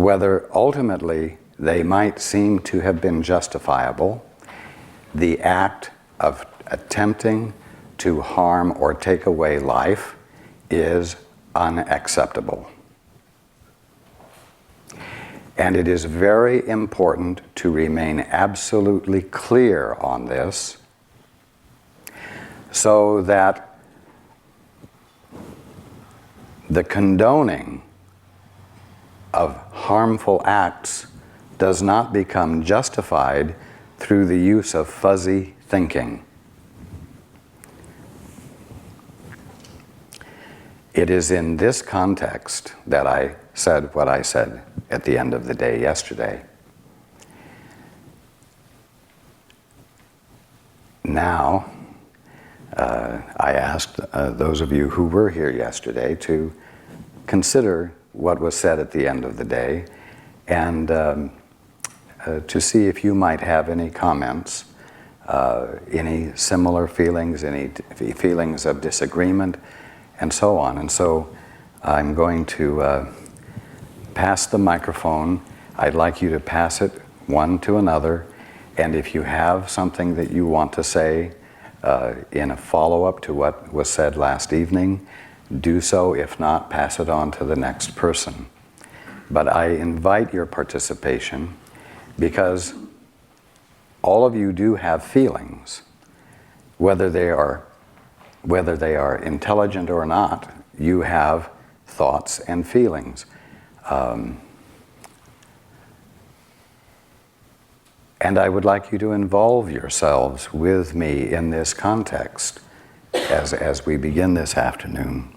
whether ultimately they might seem to have been justifiable, the act of attempting to harm or take away life is unacceptable. And it is very important to remain absolutely clear on this, so that the condoning of harmful acts does not become justified through the use of fuzzy thinking. It is in this context that I said what I said at the end of the day yesterday. Now, I asked those of you who were here yesterday to consider what was said at the end of the day, and to see if you might have any comments, any similar feelings, any feelings of disagreement, and so on. And so I'm going to pass the microphone. I'd like you to pass it one to another, and if you have something that you want to say in a follow-up to what was said last evening, do so. If not, pass it on to the next person. But I invite your participation, because all of you do have feelings, whether they are intelligent or not. You have thoughts and feelings. And I would like you to involve yourselves with me in this context as we begin this afternoon.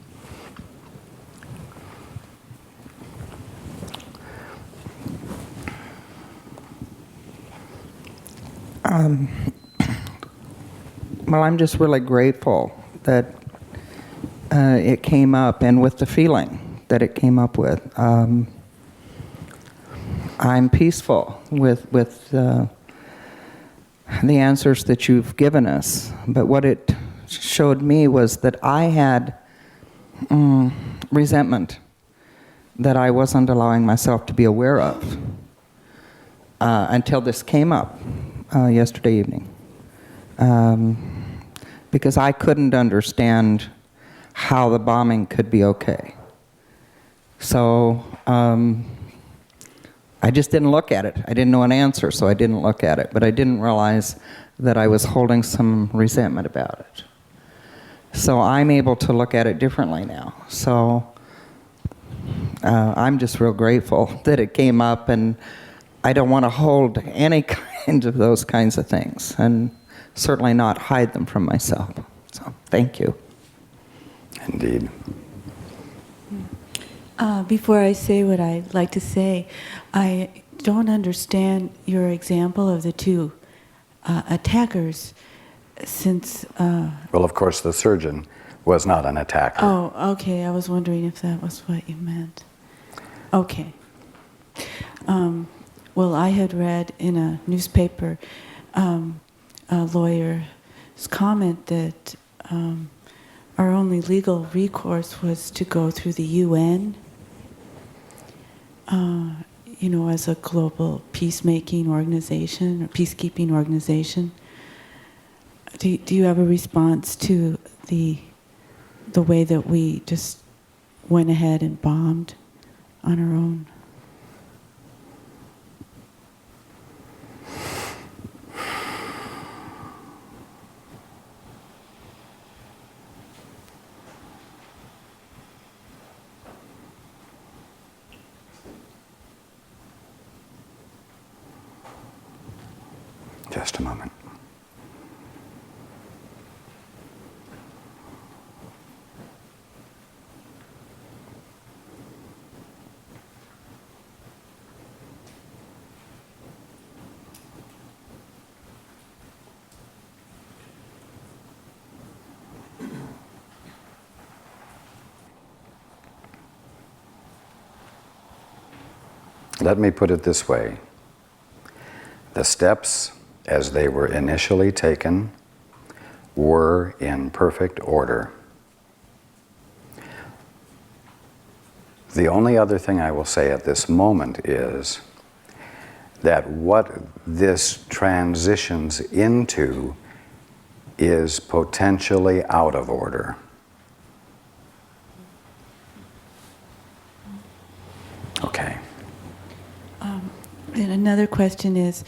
Well, I'm just really grateful that it came up, and with the feeling that it came up with. I'm peaceful with the answers that you've given us, but what it showed me was that I had resentment that I wasn't allowing myself to be aware of until this came up yesterday evening. Because I couldn't understand how the bombing could be okay. So I just didn't look at it. I didn't know an answer, so I didn't look at it. But I didn't realize that I was holding some resentment about it. So I'm able to look at it differently now. So I'm just real grateful that it came up, and I don't want to hold any kind of those kinds of things, and certainly not hide them from myself. So thank you. Indeed. Before I say what I'd like to say, I don't understand your example of the two attackers, since... Well, of course, the surgeon was not an attacker. Oh, okay. I was wondering if that was what you meant. Okay. Well, I had read in a newspaper a lawyer's comment that our only legal recourse was to go through the UN, as a global peacemaking organization or peacekeeping organization. Do you have a response to the way that we just went ahead and bombed on our own? Just a moment. Let me put it this way. The steps, as they were initially taken, were in perfect order. The only other thing I will say at this moment is that what this transitions into is potentially out of order. Okay. And another question is,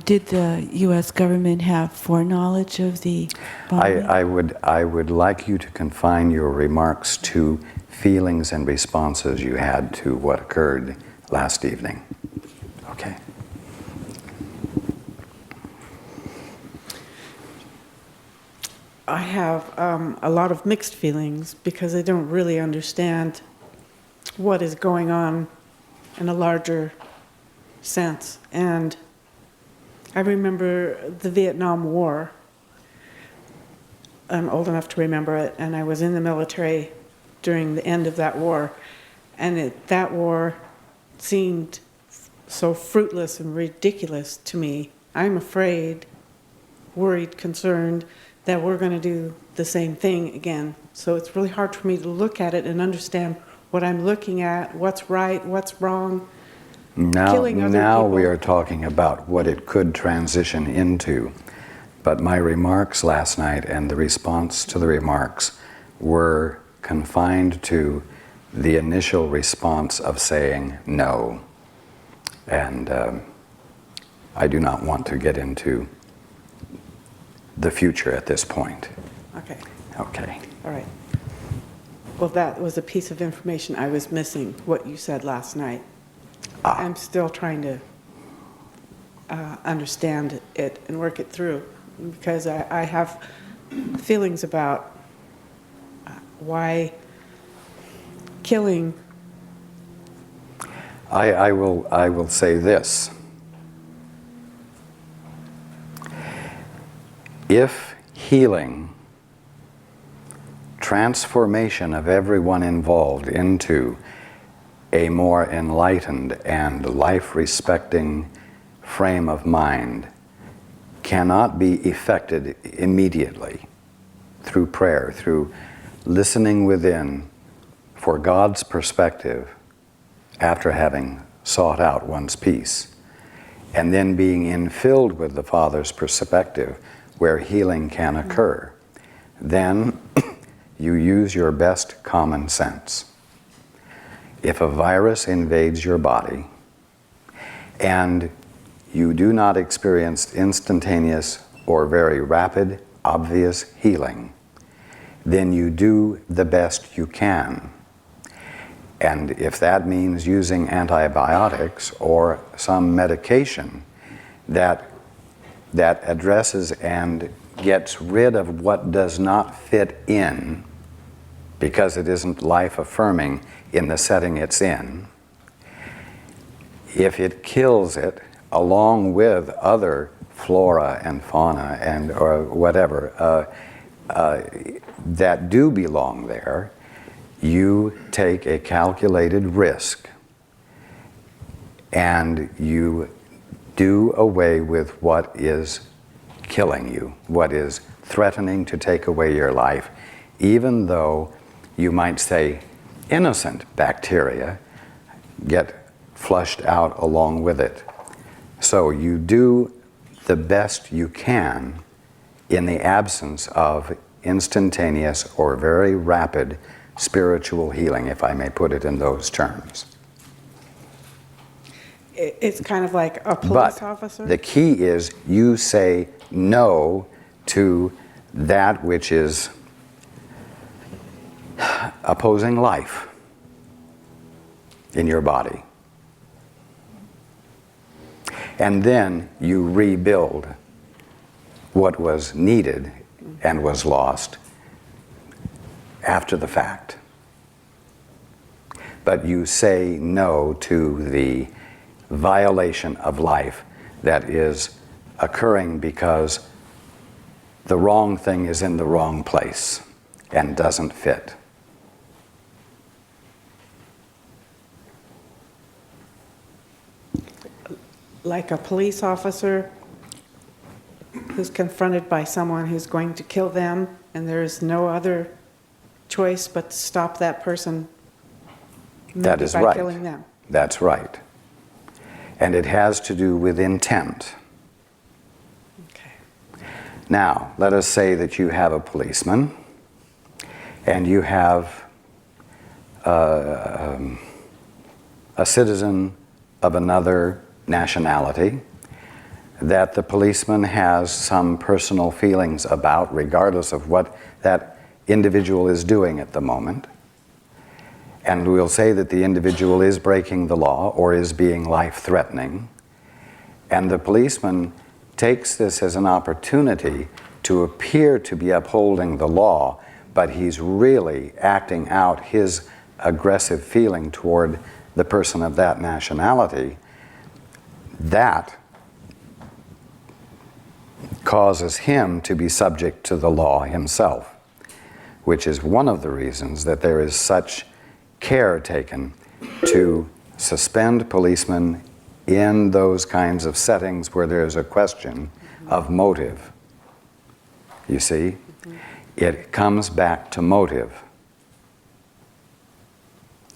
did the U.S. government have foreknowledge of the bombing? I would like you to confine your remarks to feelings and responses you had to what occurred last evening. Okay. I have a lot of mixed feelings because I don't really understand what is going on in a larger sense. And I remember the Vietnam War. I'm old enough to remember it, and I was in the military during the end of that war. And that war seemed so fruitless and ridiculous to me. I'm afraid, worried, concerned that we're going to do the same thing again. So it's really hard for me to look at it and understand what I'm looking at, what's right, what's wrong. Killing other Now people. we are talking about what it could transition into. But my remarks last night and the response to the remarks were confined to the initial response of saying no. And I do not want to get into the future at this point. Okay, Okay. all right. Well, that was a piece of information I was missing, what you said last night. I'm still trying to understand it and work it through because I have feelings about why killing. I will say this. If healing, transformation of everyone involved into a more enlightened and life-respecting frame of mind cannot be effected immediately through prayer, through listening within for God's perspective after having sought out one's peace, and then being infilled with the Father's perspective where healing can occur, then you use your best common sense. If a virus invades your body and you do not experience instantaneous or very rapid, obvious healing, then you do the best you can. And if that means using antibiotics or some medication that addresses and gets rid of what does not fit in because it isn't life-affirming in the setting it's in, if it kills it along with other flora and fauna and or whatever that do belong there, you take a calculated risk and you do away with what is killing you, what is threatening to take away your life, even though you might say innocent bacteria get flushed out along with it. So you do the best you can in the absence of instantaneous or very rapid spiritual healing, if I may put it in those terms. It's kind of like a police But officer. the key is you say no to that which is opposing life in your body. And then you rebuild what was needed and was lost after the fact. But you say no to the violation of life that is occurring because the wrong thing is in the wrong place and doesn't fit. Like a police officer who's confronted by someone who's going to kill them, and there's no other choice but to stop that person That maybe is by right. killing them. That's right. And it has to do with intent. Okay. Now, let us say that you have a policeman and you have a citizen of another nationality that the policeman has some personal feelings about, regardless of what that individual is doing at the moment. And we'll say that the individual is breaking the law or is being life-threatening. And the policeman takes this as an opportunity to appear to be upholding the law, but he's really acting out his aggressive feeling toward the person of that nationality. That causes him to be subject to the law himself, which is one of the reasons that there is such care taken to suspend policemen in those kinds of settings where there's a question of motive. You see? It comes back to motive.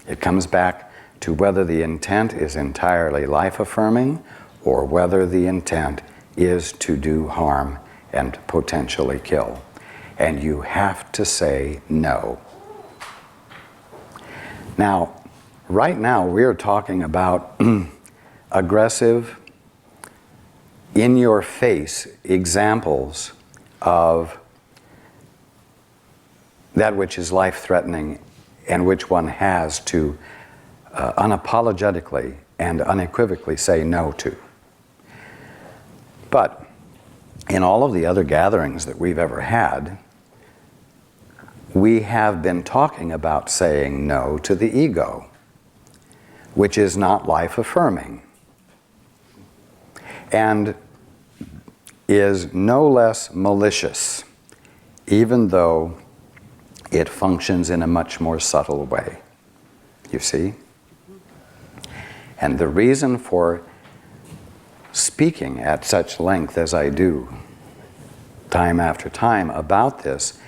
It comes back to whether the intent is entirely life-affirming or whether the intent is to do harm and potentially kill. And you have to say no. Now, right now we're talking about aggressive, in-your-face examples of that which is life-threatening and which one has to unapologetically and unequivocally say no to. But in all of the other gatherings that we've ever had, we have been talking about saying no to the ego, which is not life-affirming and is no less malicious, even though it functions in a much more subtle way. You see? And the reason for speaking at such length as I do, time after time, about this,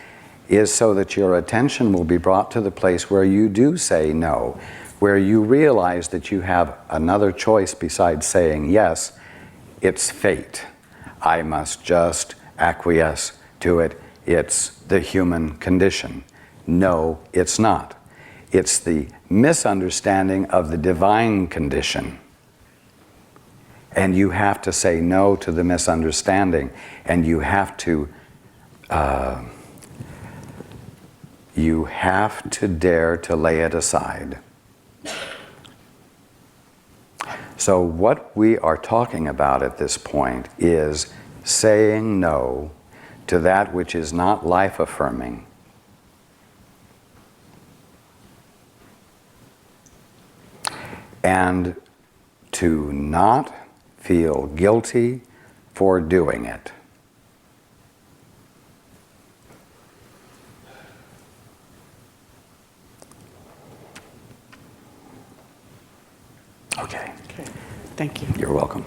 is so that your attention will be brought to the place where you do say no, where you realize that you have another choice besides saying yes. It's fate. I must just acquiesce to it. It's the human condition. No, it's not. It's the misunderstanding of the divine condition. And you have to say no to the misunderstanding, and you have to dare to lay it aside. So what we are talking about at this point is saying no to that which is not life-affirming. And to not feel guilty for doing it. Okay. Okay. Thank you. You're welcome.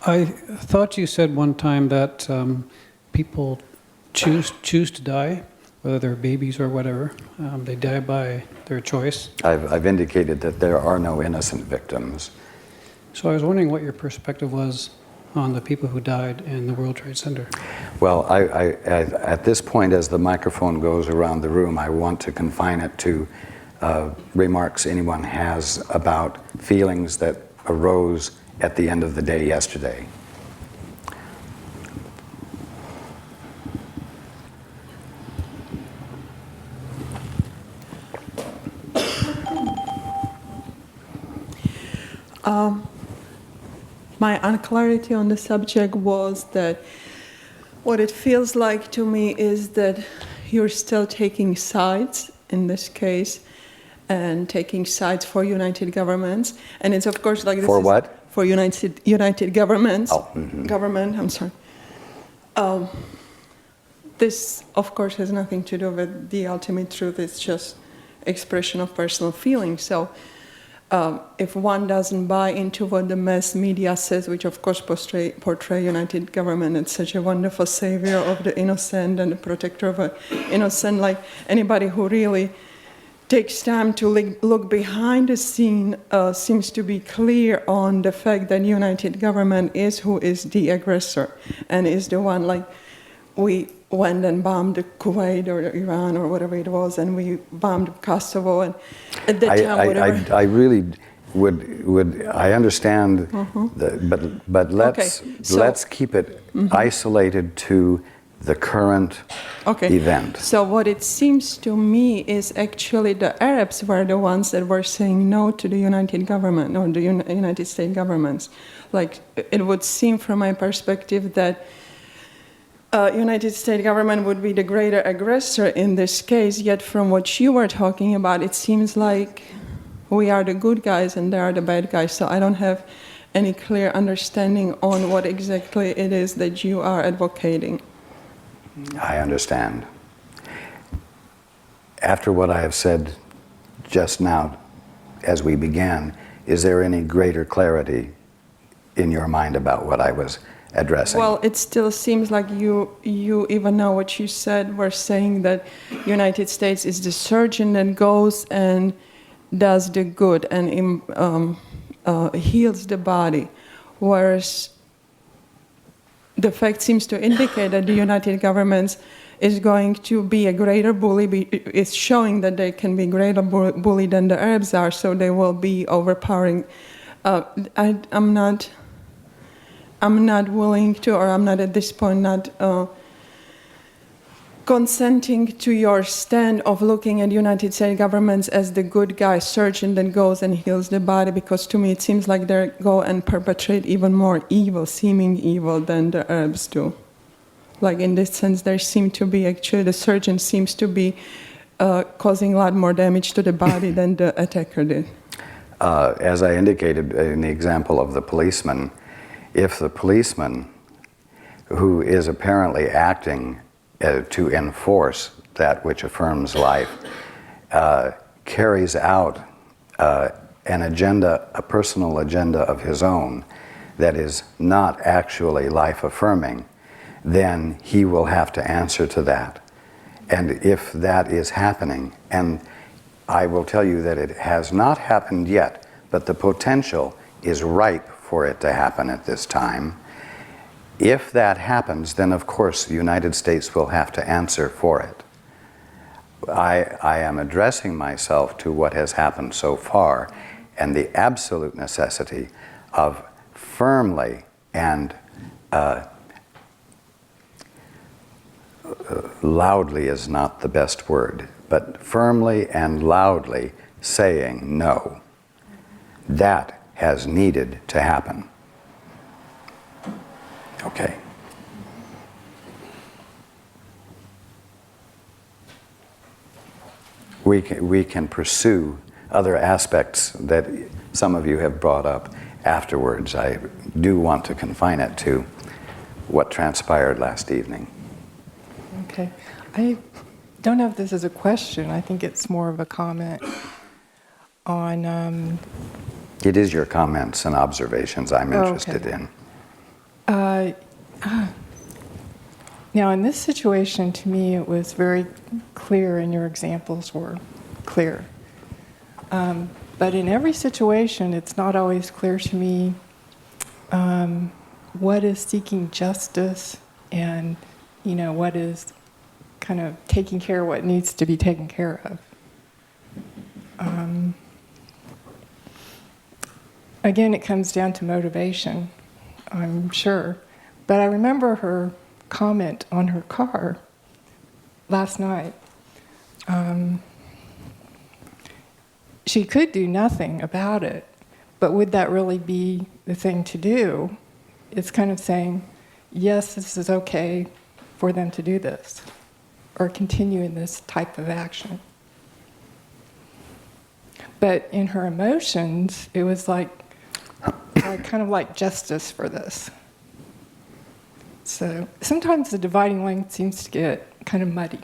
I thought you said one time that people choose to die, whether they're babies or whatever. They die by their choice. I've indicated that there are no innocent victims. So I was wondering what your perspective was on the people who died in the World Trade Center. Well, I at this point, as the microphone goes around the room, I want to confine it to remarks anyone has about feelings that arose at the end of the day yesterday. My unclarity on the subject was that what it feels like to me is that you're still taking sides in this case and taking sides for united governments. And it's of course like this For is what? For united governments. Oh, mm-hmm. Government, I'm sorry. This of course has nothing to do with the ultimate truth. It's just expression of personal feelings. So if one doesn't buy into what the mass media says, which of course portray United government as such a wonderful savior of the innocent and the protector of the innocent, like anybody who really takes time to look behind the scene seems to be clear on the fact that United government is who is the aggressor and is the one, like we went and bombed Kuwait or Iran or whatever it was, and we bombed Kosovo, and at that time, whatever. I really would I understand, but let's keep it isolated to the current event. So what it seems to me is actually the Arabs were the ones that were saying no to the United government or the United States governments. Like it would seem from my perspective that United States government would be the greater aggressor in this case, yet from what you were talking about, it seems like we are the good guys and they are the bad guys. So I don't have any clear understanding on what exactly it is that you are advocating. I understand. After what I have said just now, as we began, is there any greater clarity in your mind about what I was addressing? Well, it still seems like you even know what you said, were saying that United States is the surgeon that goes and does the good and heals the body, whereas the fact seems to indicate that the United government is going to be a greater bully, it's showing that they can be greater bully than the Arabs are, so they will be overpowering. I'm not willing to, or I'm not at this point not consenting to your stand of looking at United States governments as the good guy surgeon that goes and heals the body, because to me it seems like they go and perpetrate even more evil, seeming evil, than the Arabs do. Like in this sense, there seem to be actually the surgeon seems to be causing a lot more damage to the body than the attacker did. As I indicated in the example of the policeman, if the policeman, who is apparently acting to enforce that which affirms life, carries out an agenda, a personal agenda of his own that is not actually life-affirming, then he will have to answer to that. And if that is happening, and I will tell you that it has not happened yet, but the potential is ripe for it to happen at this time. If that happens, then of course the United States will have to answer for it. I am addressing myself to what has happened so far and the absolute necessity of firmly and loudly is not the best word, but firmly and loudly saying no. That has needed to happen. Okay. We can pursue other aspects that some of you have brought up afterwards. I do want to confine it to what transpired last evening. Okay. I don't know if this is a question. I think it's more of a comment on... It is your comments and observations I'm interested in. Now, in this situation, to me, it was very clear, and your examples were clear. But in every situation, it's not always clear to me what is seeking justice and, what is kind of taking care of what needs to be taken care of. Again, it comes down to motivation, I'm sure. But I remember her comment on her car last night. She could do nothing about it, but would that really be the thing to do? It's kind of saying, yes, this is okay for them to do this, or continue in this type of action. But in her emotions, it was like kind of like justice for this. So sometimes the dividing line seems to get kind of muddy.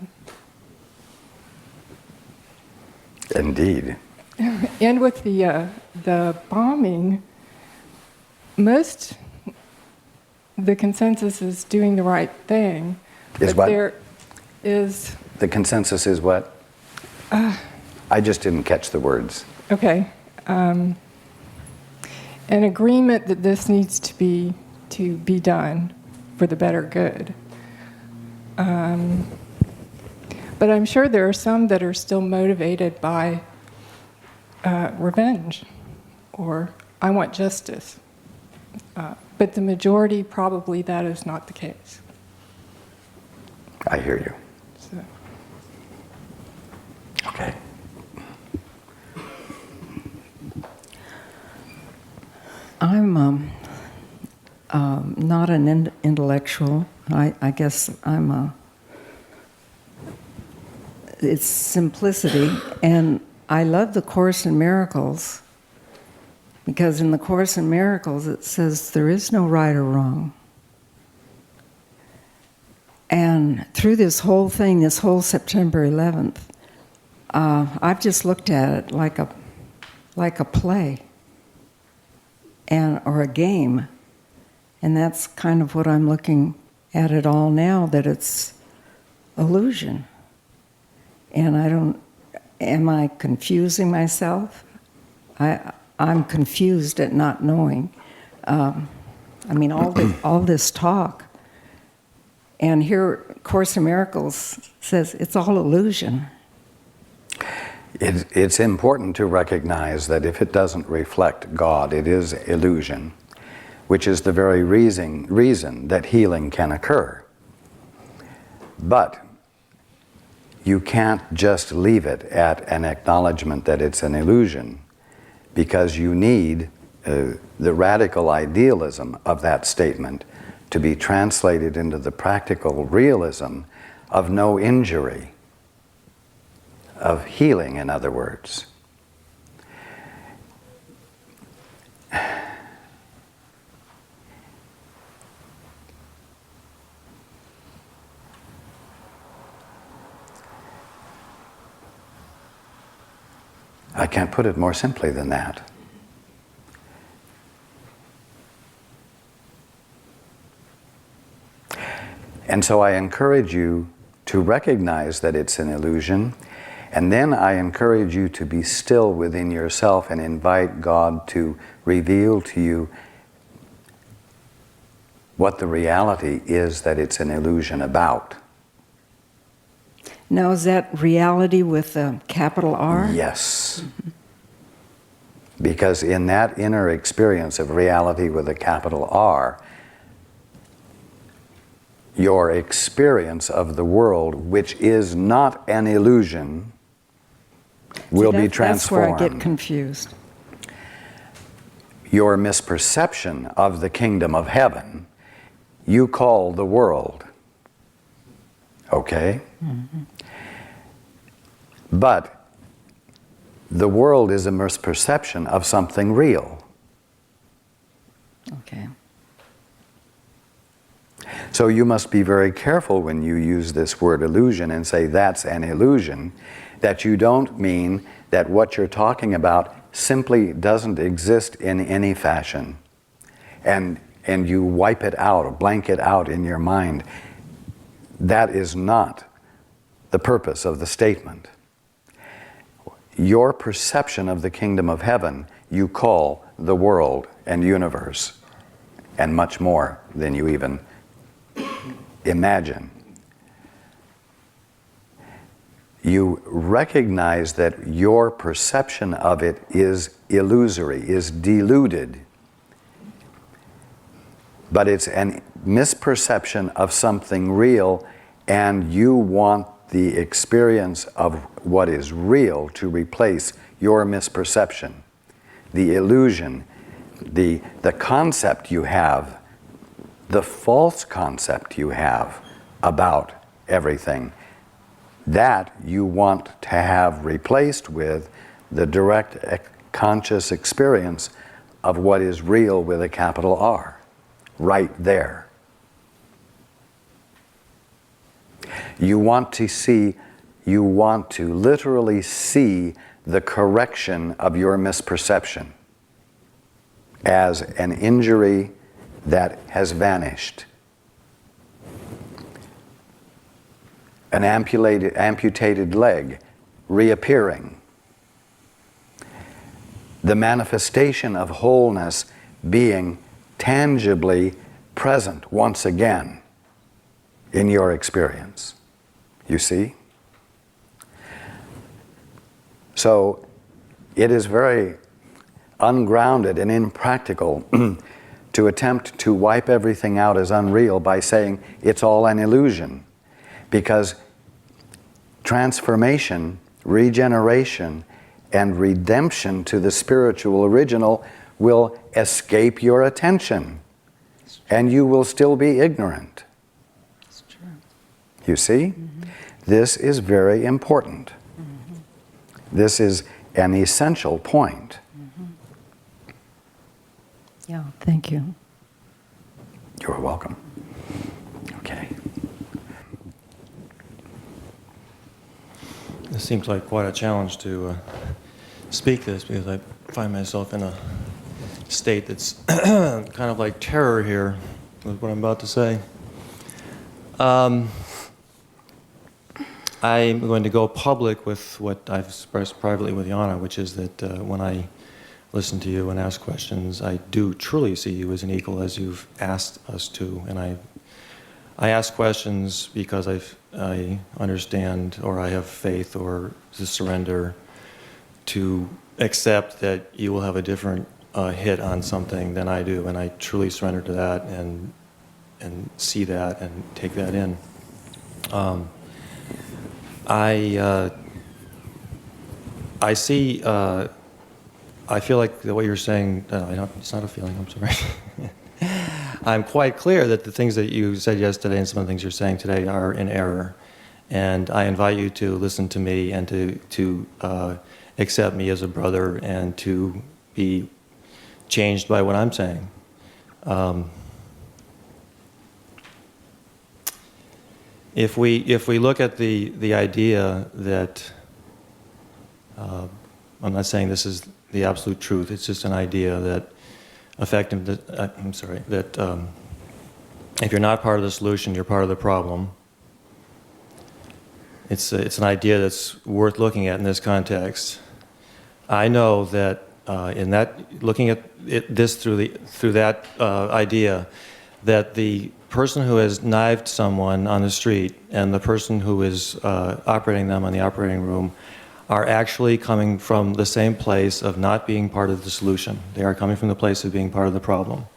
Indeed. And with the the bombing, the consensus is doing the right thing. Is but what? There is, The consensus is what? I just didn't catch the words. okay, an agreement that this needs to be done for the better good. But I'm sure there are some that are still motivated by revenge, or I want justice. But the majority, probably that is not the case. I hear you. So. Okay. I'm not an intellectual. I guess it's simplicity. And I love the Course in Miracles, because in the Course in Miracles it says there is no right or wrong. And through this whole thing, this whole September 11th, I've just looked at it like a play or a game. And that's kind of what I'm looking at it all now, that it's illusion. And am I confusing myself? I'm confused at not knowing. All this talk. And here, Course in Miracles says it's all illusion. It's important to recognize that if it doesn't reflect God, it is illusion, which is the very reason that healing can occur. But you can't just leave it at an acknowledgement that it's an illusion, because you need the radical idealism of that statement to be translated into the practical realism of no injury, of healing, in other words. I can't put it more simply than that. And so I encourage you to recognize that it's an illusion, and then I encourage you to be still within yourself and invite God to reveal to you what the reality is that it's an illusion about. Now, is that reality with a capital R? Yes. Mm-hmm. Because in that inner experience of reality with a capital R, your experience of the world, which is not an illusion, will be transformed. That's where I get confused. Your misperception of the kingdom of heaven, you call the world. Okay? Mm-hmm. But the world is a misperception of something real. Okay. So you must be very careful when you use this word illusion and say that's an illusion, that you don't mean that what you're talking about simply doesn't exist in any fashion, and you wipe it out or blank it out in your mind. That is not the purpose of the statement. Your perception of the kingdom of heaven you call the world and universe, and much more than you even imagine. You recognize that your perception of it is illusory, is deluded, but it's a misperception of something real, and you want the experience of what is real to replace your misperception, the illusion, the concept you have, the false concept you have about everything. That you want to have replaced with the direct conscious experience of what is real with a capital R, right there. You want to literally see the correction of your misperception. as an injury that has vanished. An amputated leg reappearing. The manifestation of wholeness being tangibly present once again in your experience. You see? So it is very ungrounded and impractical to attempt to wipe everything out as unreal by saying it's all an illusion, because transformation, regeneration, and redemption to the spiritual original will escape your attention, and you will still be ignorant. That's true. You see? Mm-hmm. This is very important. Mm-hmm. This is an essential point. Mm-hmm. Yeah, thank you. You're welcome. Okay. It seems like quite a challenge to speak this, because I find myself in a state that's kind of like terror here with what I'm about to say. I'm going to go public with what I've expressed privately with Yana, which is that when I listen to you and ask questions, I do truly see you as an equal, as you've asked us to. And I ask questions because I understand, or I have faith, or to surrender to accept that you will have a different hit on something than I do, and I truly surrender to that and see that and take that in. I see. I feel like the way you're saying. It's not a feeling. I'm sorry. I'm quite clear that the things that you said yesterday and some of the things you're saying today are in error, and I invite you to listen to me and to accept me as a brother and to be changed by what I'm saying. If we look at the idea that I'm not saying this is the absolute truth, it's just an idea that if you're not part of the solution, you're part of the problem. It's an idea that's worth looking at in this context. I know that looking at this through that idea, that the person who has knifed someone on the street and the person who is operating them on the operating room are actually coming from the same place of not being part of the solution. They are coming from the place of being part of the problem.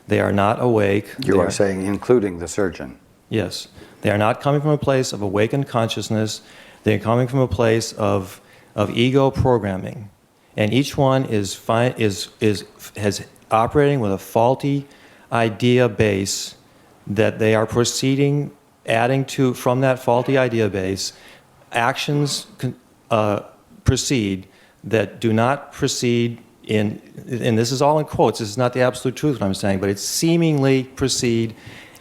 They are not awake. You are saying including the surgeon. Yes. They are not coming from a place of awakened consciousness. They are coming from a place of ego programming. And each one is operating with a faulty idea base that they are proceeding, adding to, from that faulty idea base, actions proceed that do not proceed in, and this is all in quotes, this is not the absolute truth what I'm saying, but it's seemingly proceed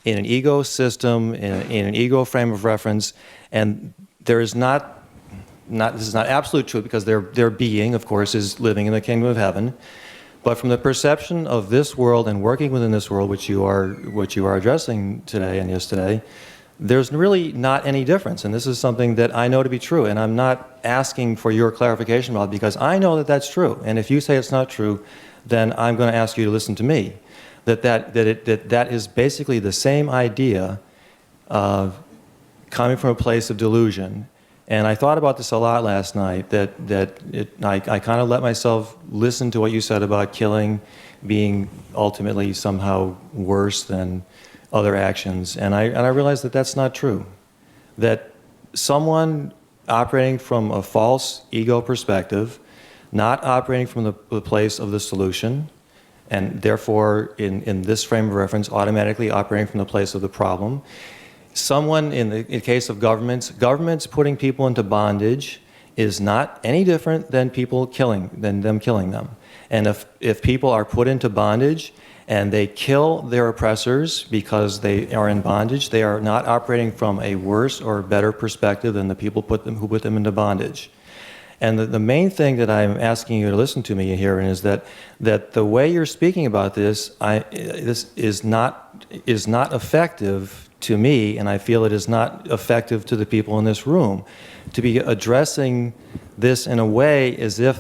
in an ego system, in an ego frame of reference, and there is not this is not absolute truth, because their being, of course, is living in the kingdom of heaven. But from the perception of this world and working within this world, which you are addressing today and yesterday, there's really not any difference. And this is something that I know to be true, and I'm not asking for your clarification about it, because I know that that's true. And if you say it's not true, then I'm going to ask you to listen to me. That is basically the same idea of coming from a place of delusion. And I thought about this a lot last night, I kind of let myself listen to what you said about killing being ultimately somehow worse than other actions. And I realized that that's not true. That someone operating from a false ego perspective, not operating from the place of the solution, and therefore in this frame of reference automatically operating from the place of the problem. Someone, in the case of governments putting people into bondage is not any different than them killing them. And if people are put into bondage and they kill their oppressors because they are in bondage, they are not operating from a worse or better perspective than the people who put them into bondage. And the main thing that I'm asking you to listen to me here is that the way you're speaking about this, this is not effective to me, and I feel it is not effective to the people in this room. To be addressing this in a way as if